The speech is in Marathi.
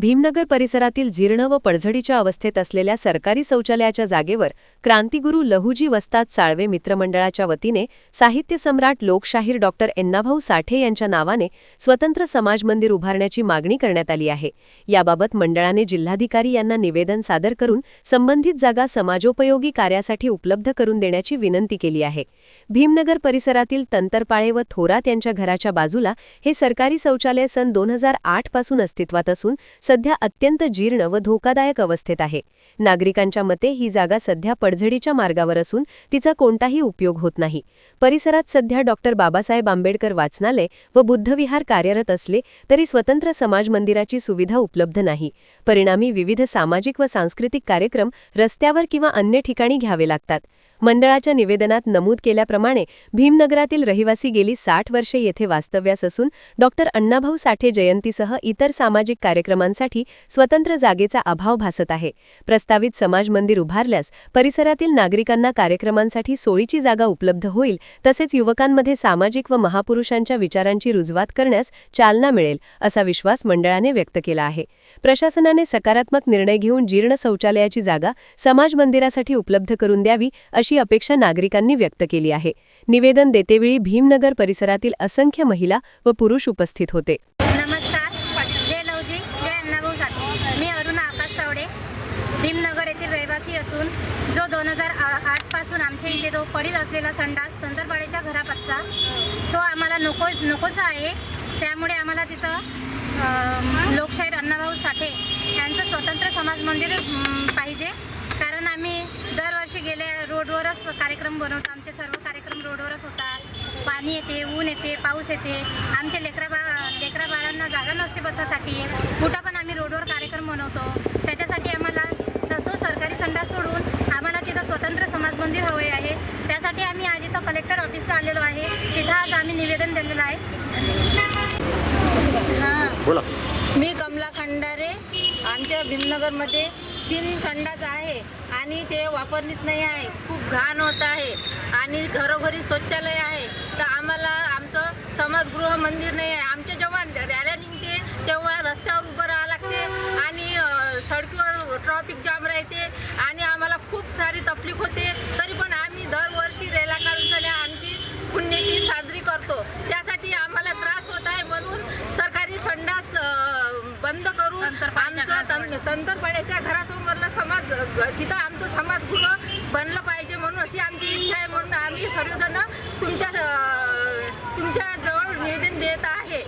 भीमनगर परिसरातील जीर्ण व पडझडीच्या अवस्थेत असलेल्या सरकारी शौचालयाच्या जागेवर क्रांतिगुरू लहुजी वस्ताद साळवे मित्रमंडळाच्या वतीने साहित्य सम्राट लोकशाहीर डॉक्टर अण्णाभाऊ साठे यांच्या नावाने स्वतंत्र समाज मंदिर उभारण्याची मागणी करण्यात आली आहे। याबाबत मंडळाने जिल्हाधिकारी यांना निवेदन सादर करून संबंधित जागा समाजोपयोगी कार्यासाठी उपलब्ध करून देण्याची विनंती केली आहे। भीमनगर परिसरातील तंतरपाळे व थोरात यांच्या घराच्या बाजूला हे सरकारी शौचालय सन 2008 पासून अस्तित्वात असून सध्या अत्यंत जीर्ण व धोकादायक अवस्थेत आहे। नागरिकांच्या मते ही जागा सध्या पडझडीच्या मार्गावर असून तिचा कोणताही उपयोग होत नाही। परिसरात सध्या डॉक्टर बाबासाहेब आंबेडकर वाचनालय व बुद्धविहार कार्यरत असले तरी स्वतंत्र समाज मंदिराची सुविधा उपलब्ध नाही। परिणामी विविध सामाजिक व सांस्कृतिक कार्यक्रम रस्त्यावर किंवा अन्य ठिकाणी घ्यावे लागतात। मंडळाच्या निवेदनात नमूद केल्याप्रमाणे भीमनगरातील रहिवासी गेली 60 वर्षे येथे वास्तव्यास असून डॉक्टर अण्णाभाऊ साठे जयंतीसह इतर सामाजिक कार्यक्रमांसाठी स्वतंत्र जागेचा अभाव भासत आहे। प्रस्तावित समाज मंदिर उभारल्यास परिसरातील नागरिकांना कार्यक्रमांसाठी सोयीची जागा उपलब्ध होईल, तसेच युवकांमध्ये सामाजिक व महापुरुषांच्या विचारांची रुजवात करण्यास चालना मिळेल, असा विश्वास मंडळाने व्यक्त केला आहे। प्रशासनाने सकारात्मक निर्णय घेऊन जीर्ण शौचालयाची जागा समाज मंदिरासाठी उपलब्ध करून द्यावी अशी अपेक्षा नागरिकांनी व्यक्त केली आहे। निवेदन देतेवेळी भीमनगर परिसरातील असंख्य महिला व पुरुष उपस्थित होते। नमस्कार, जय लवजी, जय अण्णाभाऊ साठे। मी अरुणा आकाश सावडे भीमनगर येथील रहिवासी असून जो 2008 पासून आमच्या इथे तो पडीत असलेला संडास तंतरपाळेच्या घरापाचचा तो आम्हाला नकोच आहे। त्यामुळे आम्हाला तिथं लोकशाहीर अण्णाभाऊ साठे यांचं स्वतंत्र समाज मंदिर पाहिजे। कारण आम्ही दरवर्षी गेले रोडवरच कार्यक्रम बनवतो। आमचे सर्व कार्यक्रम रोडवरच होतात। पाणी येते, ऊन येते, पाऊस येते। आमचे लेकरा बाळांना जागा नसते बसासाठी, कुठं पण आम्ही रोडवर कार्यक्रम बनवतो। त्याच्यासाठी आम्हाला तो सरकारी संडास सोडून आम्हाला तिथं स्वतंत्र समाज मंदिर हवे आहे। त्यासाठी आम्ही आज इथं कलेक्टर ऑफिसला आलेलो आहे। तिथं आज आम्ही निवेदन दिलेलं आहे। बोला। मी कमला खंडारे। आमच्या भीमनगरमध्ये 3 संडास आहे आणि ते वापरलीच नाही आहे। खूप घाण होत आहे आणि घरोघरी शौचालय आहे। तर आम्हाला आमचं समाजगृह मंदिर नाही आहे। आमच्या जेव्हा रॅल्या निघते तेव्हा रस्त्यावर उभं राहावं लागते आणि सडकीवर ट्रॅफिक जाम राहते आणि आम्हाला खूप सारी तकलीफ होते। तरी पण आम्ही दरवर्षी रॅल्या काढून आमची पुण्यतिथी साजरी करतो। त्यासाठी आम्हाला त्रास होत आहे, म्हणून सरकारी संडास बंद करून आमचं तंतरपाड्याच्या घरासमोरला तिथं आमचं समाजगृह बनलं पाहिजे, म्हणून अशी आमची इच्छा आहे। म्हणून आम्ही सर्वजण तुमच्या जवळ निवेदन देत आहे।